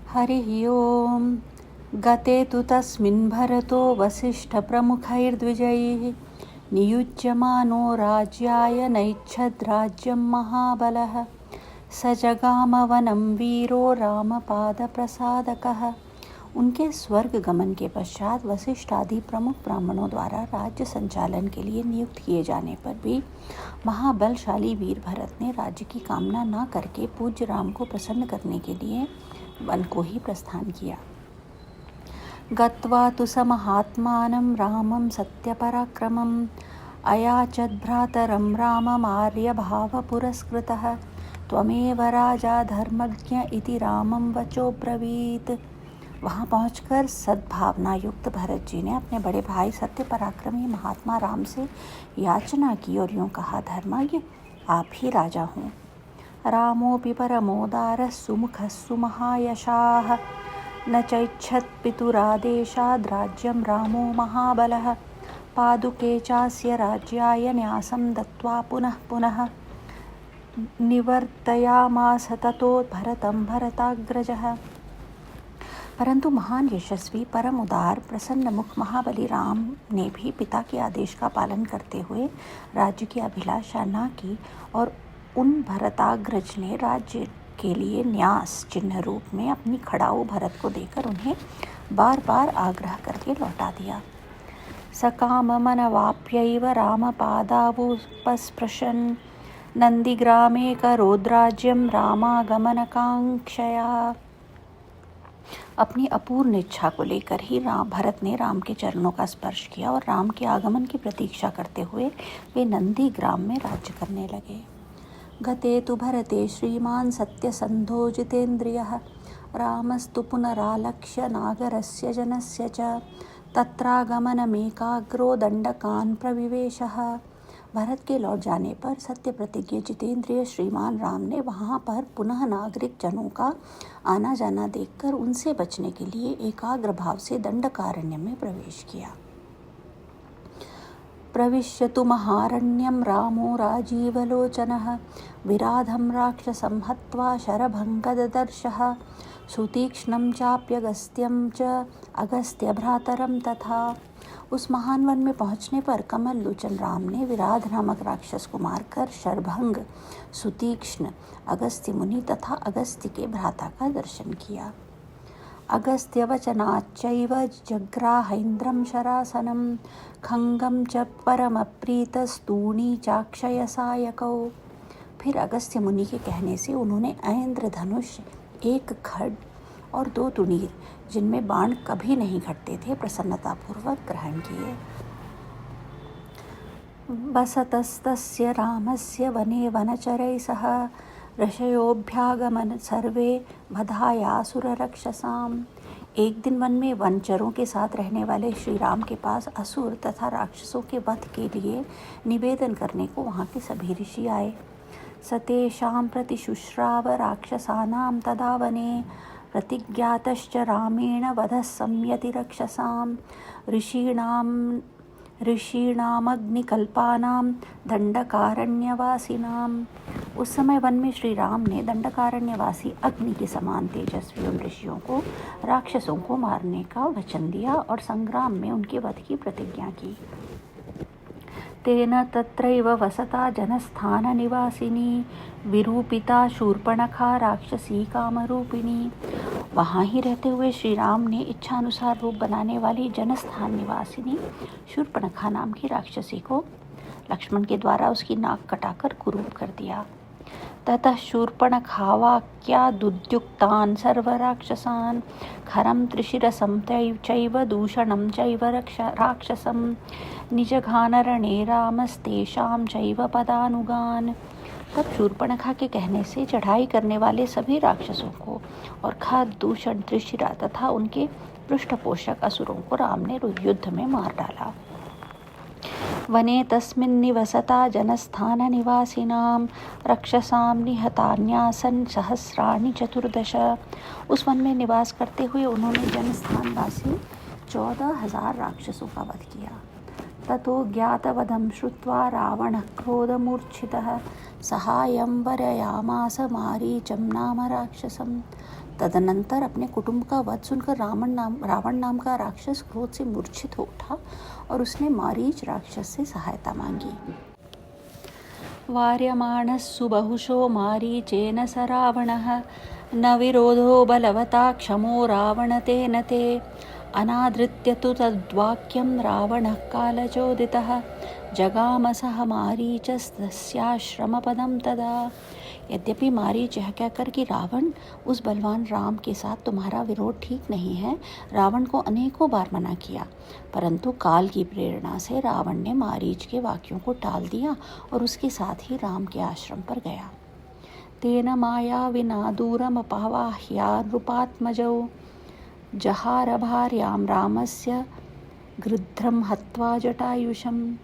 हरिः ओम्। गते तु तस्मिन् भरतो वसिष्ठप्रमुखैर्द्विजैः नियुज्यमानो राज्याय नैच्छद्राज्यं महाबलः। स जगामवनं वीरो रामपादप्रसादकः। उनके स्वर्ग गमन के पश्चात वशिष्ठ आदि प्रमुख ब्राह्मणों द्वारा राज्य संचालन के लिए नियुक्त किए जाने पर भी महाबलशाली वीर भरत ने राज्य की कामना न करके पूज्य राम को प्रसन्न करने के लिए वन को ही प्रस्थान किया। गत्वा तु स महात्मानं रामं सत्यपराक्रमम् अयाचद् भ्रातरं राममार्यभावपुरस्कृतः। त्वमेव राजा धर्मज्ञ इति रामं वचोब्रवीत्। वहाँ पहुंचकर सद्भावना युक्त भरत जी ने अपने बड़े भाई सत्य पराक्रमी महात्मा राम से याचना की और यूँ कहा, धर्मज्ञ आप ही राजा हों। रामोऽपि परमोदारः सुमुखः सुमहायशाः न चैच्छत् पितुरादेशाद् राज्यं रामो महाबलः। पादुके चास्य राज्याय न्यासं दत्त्वा पुनः पुनः निवर्तयामास ततो भरतं भरताग्रजः। परंतु महान यशस्वी परम उदार प्रसन्न मुख महाबली राम ने भी पिता के आदेश का पालन करते हुए राज्य की अभिलाषा न की और उन भरताग्रज ने राज्य के लिए न्यास चिन्ह रूप में अपनी खड़ाऊ भरत को देकर उन्हें बार बार आग्रह करके लौटा दिया। सकाममनवाप्यैव रामपादावुपस्पृशन् नंदीग्रामे करोद्राज्यं रामागमनकांक्षया। अपनी अपूर्ण इच्छा को लेकर ही भरत ने राम के चरणों का स्पर्श किया और राम के आगमन की प्रतीक्षा करते हुए वे नंदी ग्राम में राज्य करने लगे। गते तु भरते श्रीमान् सत्यसन्धो जितेन्द्रियः रामस्तु पुनरालक्ष्य नागरस्य जनस्य च तत्रागमनमेकाग्रो दण्डकान् प्रविवेशः। भरत के लौट जाने पर सत्य प्रतिज्ञ जितेंद्रिय श्रीमान राम ने वहाँ पर पुनः नागरिक जनों का आना जाना देखकर उनसे बचने के लिए एकाग्र भाव से दंडकारण्य में प्रवेश किया। प्रविश्य तु महारण्यं रामो राजीवलोचनः विराधं राक्षसं हत्वा शरभङ्गददर्शः सुतीक्ष्णं चाप्यगस्त्यं च अगस्त्यभ्रातरं तथा। उस महान वन में पहुंचने पर कमल लोचन राम ने विराध नामक राक्षस को मारकर शरभंग, सुतीक्ष्ण, अगस्त्य मुनि तथा अगस्त्य के भ्राता का दर्शन किया। अगस्त्य वचनाच्चैव जग्राहेन्द्रं शरासनं खंगम च परमप्रीतस्तूणी चाक्षयसायकौ। फिर अगस्त्य मुनि के कहने से उन्होंने ऐन्द्र धनुष, एक खड्ग और 2 तुणीर जिनमें बाण कभी नहीं घटते थे प्रसन्नतापूर्वक ग्रहण किए। वसतस्तस्य रामस्य वने वनचरैः सह ऋषयोऽभ्यागमन् सर्वे वधायासुररक्षसाम्। एक दिन वन में वनचरों के साथ रहने वाले श्री राम के पास असुर तथा राक्षसों के वध के लिए निवेदन करने को वहाँ के सभी ऋषि आए। सतेषां प्रतिशुश्राव राक्षसानां तदा वने प्रतिज्ञातश्च रामेण वधः संयति रक्षसां ऋषीणामग्निकल्पानां दंडकारण्यवासिनाम्। उस समय वन में श्री राम ने दंडकारण्यवासी अग्नि के समान तेजस्वी उन ऋषियों को राक्षसों को मारने का वचन दिया और संग्राम में उनके वध की प्रतिज्ञा की। तेन तत्रैव वसता जनस्थाननिवासिनी विरूपिता शूर्पणखा राक्षसी कामरूपिणी। वहाँ ही रहते हुए श्री राम ने इच्छानुसार रूप बनाने वाली जनस्थान निवासिनी शूर्पणखा नाम की राक्षसी को लक्ष्मण के द्वारा उसकी नाक कटाकर कुरूप कर दिया। ततः शूर्पणखावाक्यादुद्युक्तान् सर्वराक्षसान् खरं त्रिशिरसं चैव दूषणं चैव राक्षसं निजघानरणे रामस्तेषां चैव पदानुगान्। तब शूर्पणखा के कहने से चढ़ाई करने वाले सभी राक्षसों को और खर, दूषण, त्रिशिरा तथा उनके पृष्ठपोषक असुरों को राम ने युद्ध में मार डाला। वने तस्मिन् निवसता जनस्थाननिवासिनां रक्षसां निहतान्यासन् सहस्राणि 14। उस वन में निवास करते हुए उन्होंने जनस्थानवासी 14,000 राक्षसों का वध किया। ततो ज्ञातवधं श्रुत्वा रावणः क्रोधमूर्छितः सहायं वरयामास मारीचं नाम राक्षसम। तदनंतर अपने कुटुंब का वध सुनकर रावण नाम का राक्षस क्रोध से मूर्छित हो उठा और उसने मारीच राक्षस से सहायता मांगी। वार्यमाणः सुबहुशो मारीचेन स रावणः न विरोधो बलवता क्षमो रावणतेन ते। अनादृत्य तु तद्वाक्यं रावणः कालचोदितः जगाम सह मारीचस्तस्याश्रमपदं तदा। यद्यपि मारीच यह कहकर कि रावण, उस बलवान राम के साथ तुम्हारा विरोध ठीक नहीं है, रावण को अनेकों बार मना किया, परंतु काल की प्रेरणा से रावण ने मारीच के वाक्यों को टाल दिया और उसके साथ ही राम के आश्रम पर गया। तेन माया विना दूरम अपावाह्या नृपात्मजौ जहार भार्यां रामस्य गृध्रम हत्वा जटायुषम।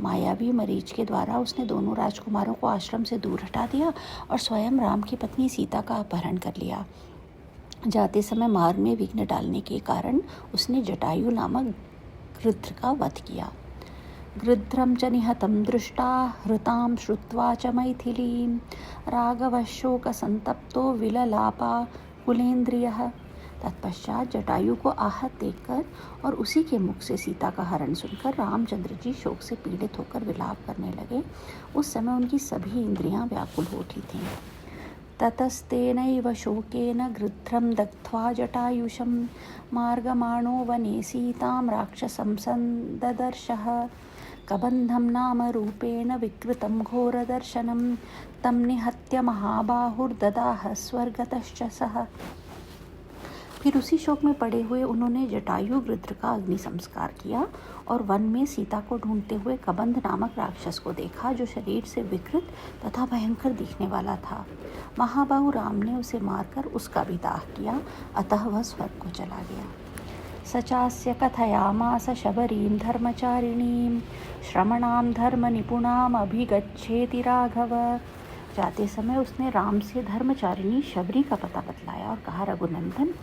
मायावी मरीच के द्वारा उसने दोनों राजकुमारों को आश्रम से दूर हटा दिया और स्वयं राम की पत्नी सीता का अपहरण कर लिया। जाते समय मार्ग में विघ्न डालने के कारण उसने जटायु नामक गृध्र का वध किया। गृध्रं च निहतं दृष्टा हृतां श्रुत्वा च मैथिलीं राघवः शोकसंतप्तो विललापा कुलेन्द्रियः। तत्पश्चात जटायु को आहत देखकर और उसी के मुख से सीता का हरण सुनकर रामचंद्र जी शोक से पीड़ित होकर विलाप करने लगे। उस समय उनकी सभी इंद्रियां व्याकुल हो उठी थीं। ततस्तेनैव शोकेन गृध्रं दग्ध्वा जटायुषं मार्गमाणो वने सीतां राक्षसं संददर्शः। कबन्धं नाम रूपेण विकृतं घोरदर्शनं तं निहत्य महाबाहुर्ददाह स्वर्गतश्च सः। फिर उसी शोक में पड़े हुए उन्होंने जटायु गृध्र का अग्नि संस्कार किया और वन में सीता को ढूंढते हुए कबंध नामक राक्षस को देखा, जो शरीर से विकृत तथा भयंकर दिखने वाला था। महाबाहु राम ने उसे मारकर उसका भी दाह किया, अतः वह स्वर्ग को चला गया। सचास्य कथयामास शबरीं धर्मचारिणीं श्रमणां धर्मनिपुणाम् अभिगच्छेति राघव। जाते समय उसने राम से धर्मचारिणी शबरी का पता बतलाया और कहा, रघुनंदन,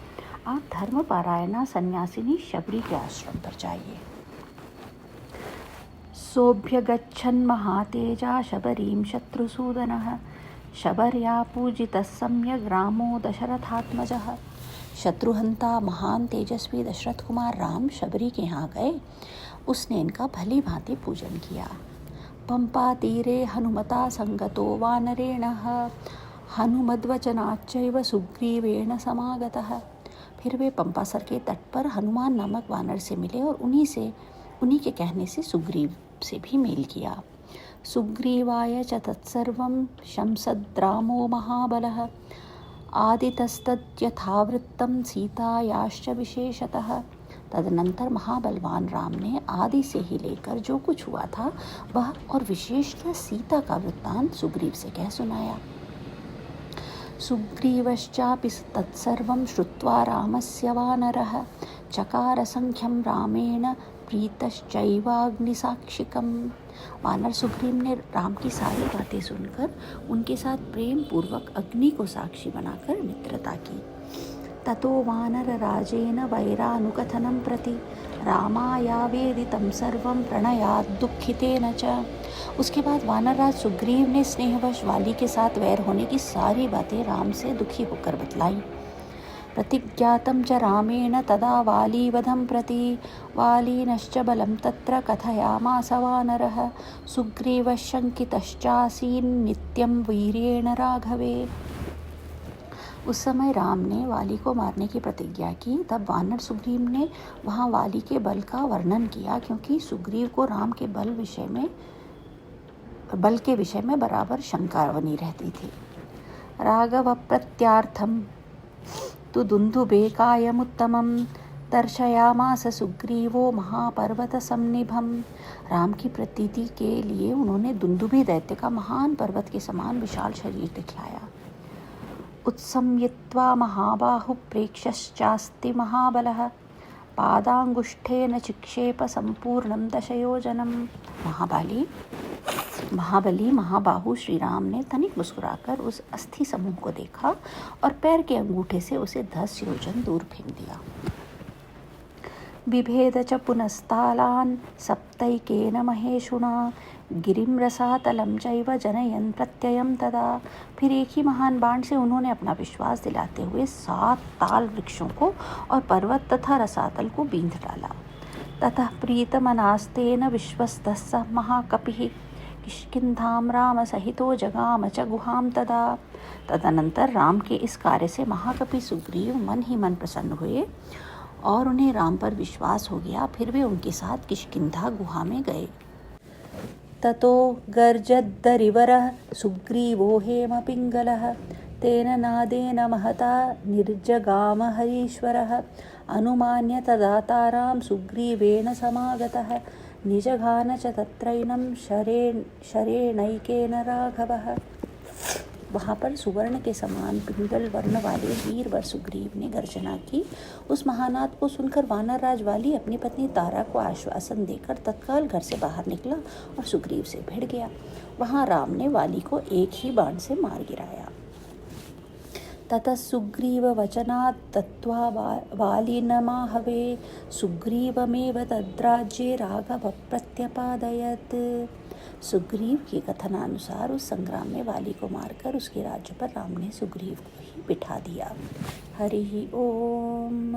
आप धर्मपारायणा सन्यासिनी शबरी के आश्रम पर जाइए। सोऽभ्यगच्छन् महातेजा शबरीं शत्रुसूदनः शबर्या पूजितः सम्यग् रामो दशरथात्मजः। शत्रुहंता महान तेजस्वी दशरथ कुमार राम शबरी के यहाँ गए। उसने इनका भली भांति पूजन किया। पंपा तीरे हनुमता संगतो वानरेणः हनुमद्वचनाच्चैव सुग्रीवेण समागतः। फिर वे पंपासर के तट पर हनुमान नामक वानर से मिले और उन्हीं के कहने से सुग्रीव से भी मेल किया। सुग्रीवाय च तत्सर्वं शंसद्रामो महाबलः आदितस्तद्यथावृत्तं सीतायाश्च विशेषतः। तदनंतर महाबलवान राम ने आदि से ही लेकर जो कुछ हुआ था वह और विशेषतः सीता का वृत्तांत सुग्रीव से कह सुनाया। सुग्रीवश्चापि तत्सर्वं श्रुत्वा रामस्य वानरः चकार संख्यं रामेण प्रीतश्चैवाग्निसाक्षिकम्। वानर सुग्रीव ने राम की सारी बातें सुनकर उनके साथ प्रेम पूर्वक अग्नि को साक्षी बनाकर मित्रता की। ततो वानरराजेन वैरानुकथनं प्रति रामायावेदितं सर्वं प्रणयात् दुःखितेन च। उसके बाद वानरराज सुग्रीव ने स्नेहवश वाली के साथ वैर होने की सारी बातें राम से दुखी होकर बतलाई। प्रतिज्ञातं च रामेण तदा वालीवधं प्रति वालीनश्च बलं तत्र कथयामास वानरः सुग्रीवशङ्कितश्चासीन् नित्यं वीर्येण राघवे। उस समय राम ने वाली को मारने की प्रतिज्ञा की। तब वानर सुग्रीव ने वहाँ वाली के बल का वर्णन किया, क्योंकि सुग्रीव को राम के बल के विषय में बराबर शंका बनी रहती थी। राघव प्रत्यार्थम तु दुंदुभे कायमुत्तमं दर्शयामास सुग्रीवो महापर्वत सन्निभम। राम की प्रतीति के लिए उन्होंने दुंदुभि दैत्य का महान पर्वत के समान विशाल शरीर दिखलाया। उत्संयित्वा महाबाहु प्रेक्षश्चास्ति महाबलः पादांगुष्ठेन चिक्षेप संपूर्णं दशयोजनम्। महाबली महाबाहु श्री राम ने तनिक मुस्कुराकर उस अस्थि समूह को देखा और पैर के अंगूठे से उसे 10 योजन दूर फेंक दिया। बिभेद च पुनस्तालान् सप्तैकेन महेशुना गिरिं रसातलं चैव जनयन् प्रत्ययं तदा। फिर एक ही महान बाण से उन्होंने अपना विश्वास दिलाते हुए 7 ताल वृक्षों को और पर्वत तथा रसातल को बींध डाला। ततः प्रीतमनास्तेन विश्वस्तः महाकपिः किष्किन्धां राम सहितो जगाम च गुहां तदा। तदनंतर राम के इस कार्य से महाकपि सुग्रीव मन ही मन प्रसन्न हुए और उन्हें राम पर विश्वास हो गया। फिर वे उनके साथ किष्किंधा गुहा में गए। ततो गर्जद्दरिवरः सुग्रीवो हेमपिङ्गलः तेन नादेन महता निर्जगाम हरीश्वरः अनुमान्य तदातारां सुग्रीवेण समागतः निजघान च तत्रैनं शरेणैकेन राघवः। वहाँ पर सुवर्ण के समान पिंगल वर्ण वाले वीरवर सुग्रीव ने गर्जना की। उस महानाद को सुनकर वानरराज वाली अपनी पत्नी तारा को आश्वासन देकर तत्काल घर से बाहर निकला और सुग्रीव से भिड़ गया। वहाँ राम ने वाली को एक ही बाण से मार गिराया। ततः सुग्रीव वचनात् तत्वा वालिनमाहवे सुग्रीवमेव तद्राज्ये राघव प्रत्यपादयत्। सुग्रीव के कथनानुसार उस संग्राम में वाली को मारकर उसके राज्य पर राम ने सुग्रीव को ही बिठा दिया। हरि ओम।